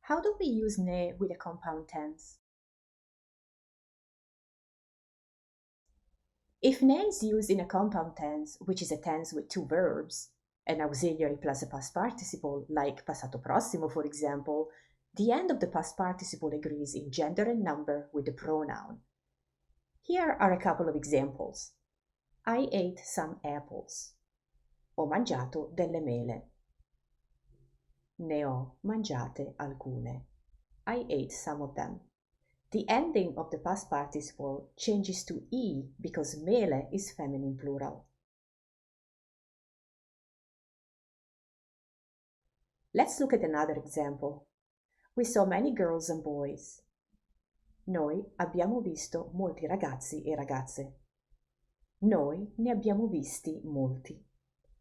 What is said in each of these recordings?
How do we use ne with a compound tense? If ne is used in a compound tense, which is a tense with two verbs, an auxiliary plus a past participle, like passato prossimo, for example, the end of the past participle agrees in gender and number with the pronoun. Here are a couple of examples. I ate some apples. Ho mangiato delle mele. Ne ho mangiate alcune. I ate some of them. The ending of the past participle changes to e because mele is feminine plural. Let's look at another example. We saw many girls and boys. Noi abbiamo visto molti ragazzi e ragazze. Noi ne abbiamo visti molti.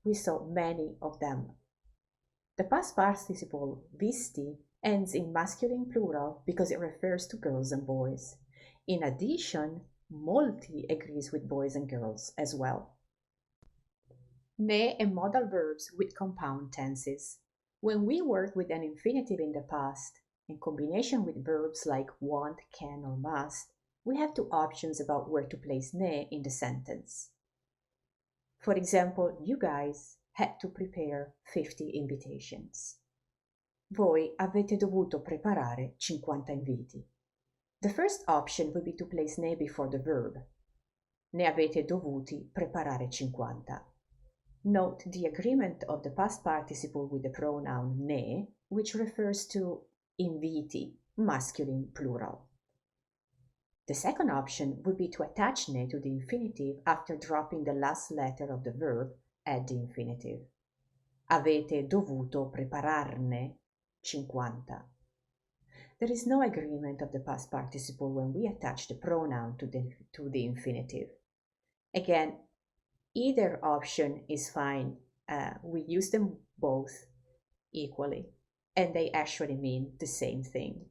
We saw many of them. The past participle visti ends in masculine plural because it refers to girls and boys. In addition, molti agrees with boys and girls as well. Ne and modal verbs with compound tenses. When we work with an infinitive in the past, in combination with verbs like want, can, or must, we have two options about where to place ne in the sentence. For example, you guys had to prepare 50 invitations. Voi avete dovuto preparare 50 inviti. The first option would be to place ne before the verb. Ne avete dovuti preparare 50. Note the agreement of the past participle with the pronoun ne, which refers to inviti, masculine plural. The second option would be to attach ne to the infinitive after dropping the last letter of the verb at the infinitive. Avete dovuto prepararne 50. There is no agreement of the past participle when we attach the pronoun to the infinitive. Again, either option is fine. We use them both equally, and they actually mean the same thing.